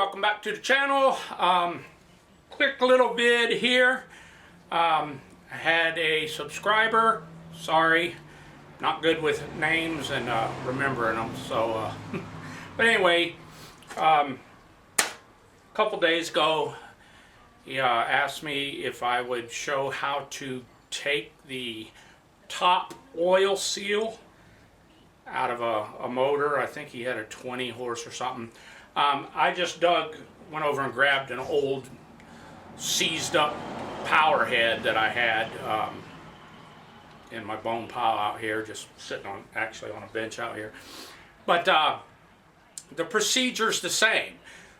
welcome back to the channel. Quick little vid here. I had a subscriber, sorry, not good with names and remembering them, so but anyway, a couple days ago he asked me if I would show how to take the top oil seal out of a motor. I think he had a 20 horse or something. I just went over and grabbed an old seized up power head that I had in my bone pile out here, just sitting on, actually on a bench out here. But the procedure's the same.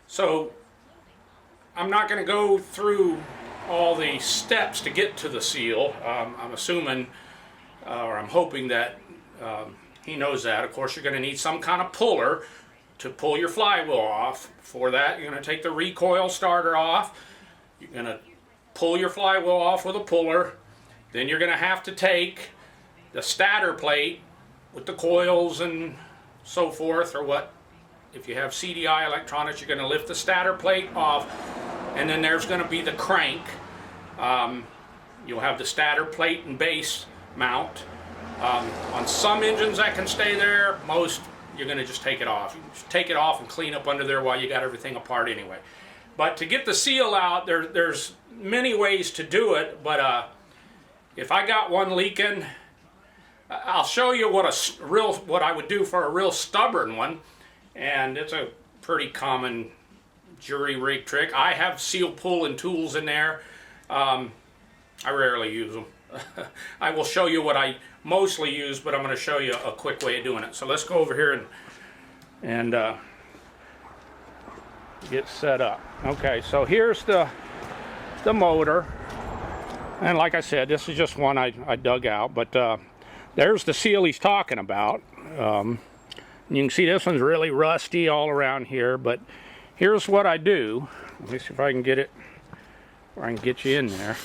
So I'm not going to go through all the steps to get to the seal. I'm assuming, or I'm hoping that he knows that. Of course, you're going to need some kind of puller to pull your flywheel off. For that, you're going to take the recoil starter off. You're going to pull your flywheel off with a puller. Then you're going to have to take the stator plate with the coils and so forth, or what, if you have CDI electronics, you're going to lift the stator plate off, and then there's going to be the crank. You'll have the stator plate and base mount. On some engines that can stay there, most you're going to just take it off. You just take it off and clean up under there while you got everything apart anyway. But to get the seal out, there's many ways to do it, but if I got one leaking, I'll show you what I would do for a real stubborn one, and it's a pretty common jury rig trick. I have seal pulling tools in there. I rarely use them. I will show you what I mostly use, but I'm going to show you a quick way of doing it. So let's go over here and get set up. Okay, so here's the motor, and like I said, this is just one I dug out, but there's the seal he's talking about. You can see this one's really rusty all around here, but here's what I do. Let me see if I can get it, or I can get you in there.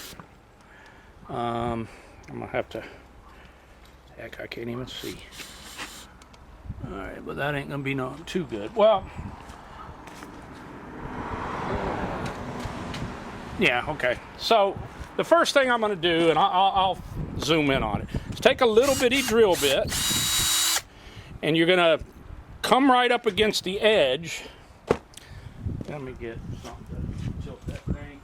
I'm gonna have to, heck, I can't even see. Alright, but that ain't gonna be no too good. Well, yeah, okay. So the first thing I'm gonna do, and I'll zoom in on it, is take a little bitty drill bit, and you're gonna come right up against the edge. Let me get something to tilt that thing.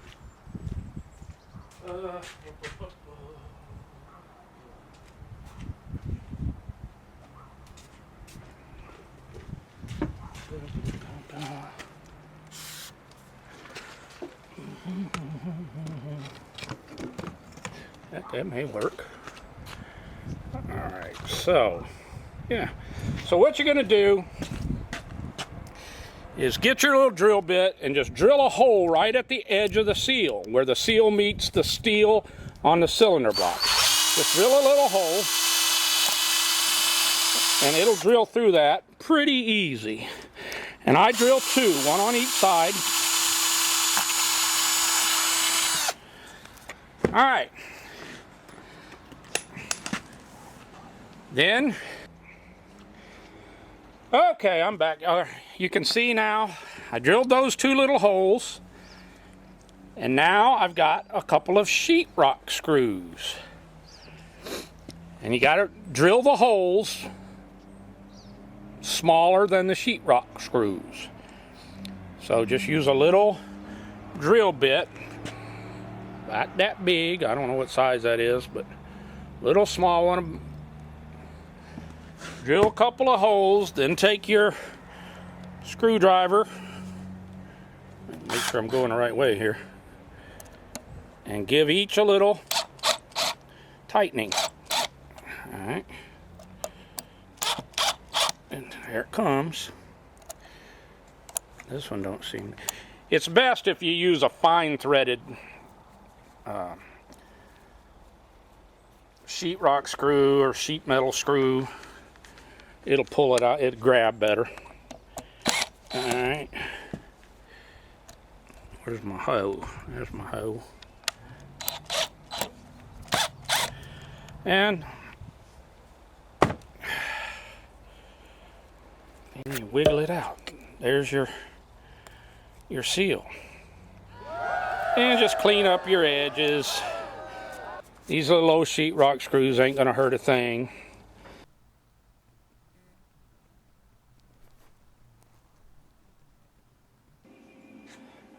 That may work. Alright, so yeah. So what you're gonna do is get your little drill bit and just drill a hole right at the edge of the seal, where the seal meets the steel on the cylinder block. Just drill a little hole, and it'll drill through that pretty easy. And I drill two, one on each side. All right. Then, okay, I'm back. You can see now, I drilled those two little holes, and now I've got a couple of sheetrock screws. And you got to drill the holes smaller than the sheetrock screws. So just use a little drill bit, not that big, I don't know what size that is, but little small one. Drill a couple of holes, then take your screwdriver, make sure I'm going the right way here, and give each a little tightening. Alright, and there it comes. This one don't seem, it's best if you use a fine threaded sheetrock screw or sheet metal screw. It'll pull it out, it'll grab better. Alright. Where's my hoe? There's my hoe. And you wiggle it out. There's your your seal. And just clean up your edges. These little old sheetrock screws ain't gonna hurt a thing.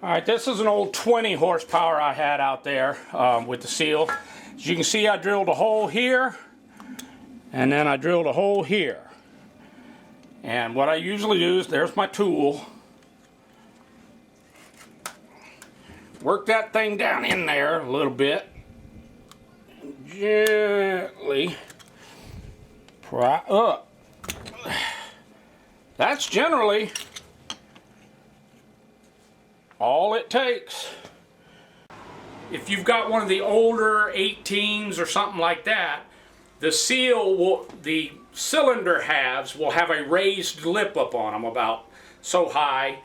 Alright, this is an old 20 horsepower I had out there with the seal. As you can see, I drilled a hole here, and then I drilled a hole here. And what I usually do is, there's my tool. Work that thing down in there a little bit. Gently pry up. That's generally all it takes. If you've got one of the older 18s or something like that, the seal will, the cylinder halves will have a raised lip up on them about so high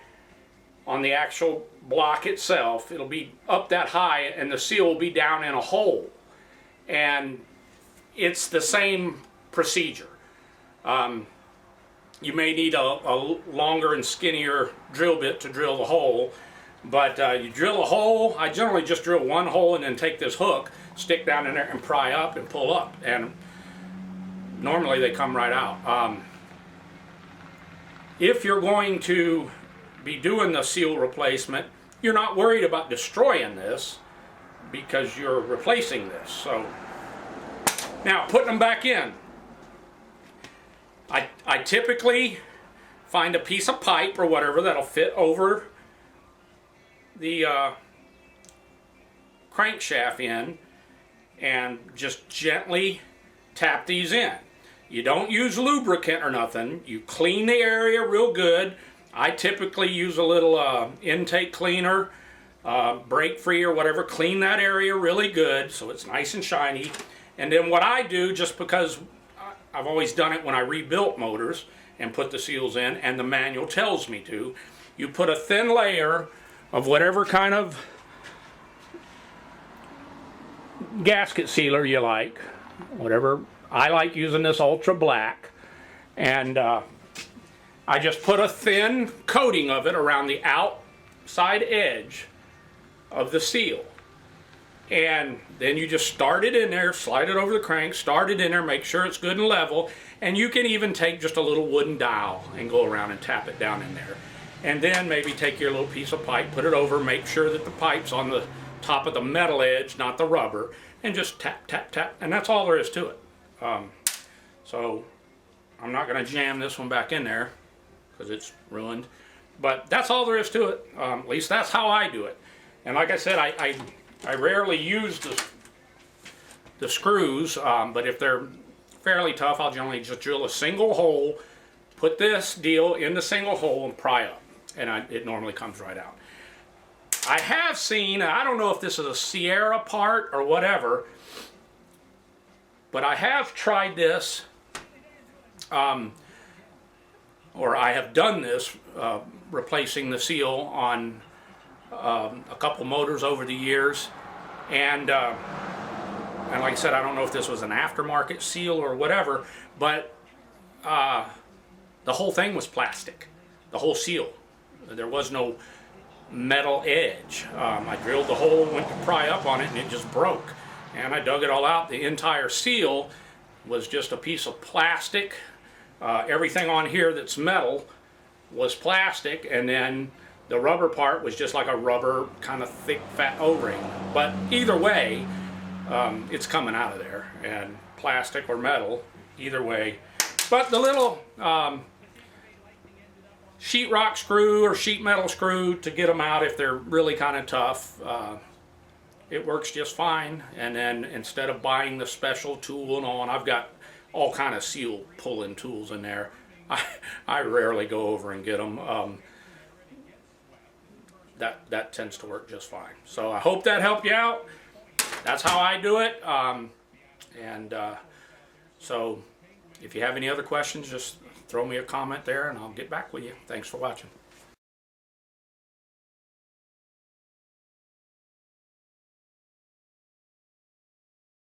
on the actual block itself. It'll be up that high and the seal will be down in a hole. And it's the same procedure. You may need a longer and skinnier drill bit to drill the hole, but you drill a hole. I generally just drill one hole and then take this hook, stick down in there and pry up and pull up, and normally they come right out. If you're going to be doing the seal replacement, you're not worried about destroying this because you're replacing this. So now putting them back in, I typically find a piece of pipe or whatever that'll fit over the crankshaft in and just gently tap these in. You don't use lubricant or nothing. You clean the area real good. I typically use a little intake cleaner, brake free or whatever. Clean that area really good so it's nice and shiny. And then what I do, just because I've always done it when I rebuilt motors and put the seals in, and the manual tells me to, you put a thin layer of whatever kind of gasket sealer you like. Whatever. I like using this ultra black, and I just put a thin coating of it around the outside edge of the seal. And then you just start it in there, slide it over the crank, start it in there, make sure it's good and level, and you can even take just a little wooden dowel and go around and tap it down in there. And then maybe take your little piece of pipe, put it over, make sure that the pipe's on the top of the metal edge, not the rubber, and just tap, tap, tap, and that's all there is to it. So I'm not going to jam this one back in there because it's ruined, but that's all there is to it. At least that's how I do it. And like I said, I rarely use the screws, but if they're fairly tough, I'll generally just drill a single hole, put this deal in the single hole and pry up, and it normally comes right out. I have seen, I don't know if this is a Sierra part or whatever, but I have tried this, or I have done this, replacing the seal on a couple motors over the years, and like I said, I don't know if this was an aftermarket seal or whatever, but the whole thing was plastic, the whole seal. There was no metal edge. I drilled the hole, went to pry up on it, and it just broke. And I dug it all out. The entire seal was just a piece of plastic. Everything on here that's metal was plastic, and then the rubber part was just like a rubber kind of thick fat O-ring. But either way, it's coming out of there, and plastic or metal, either way. But the little sheetrock screw or sheet metal screw to get them out if they're really kind of tough, it works just fine. And then instead of buying the special tool and all, and I've got all kind of seal pulling tools in there, I rarely go over and get them. That tends to work just fine. So I hope that helped you out. That's how I do it. So if you have any other questions, just throw me a comment there and I'll get back with you. Thanks for watching.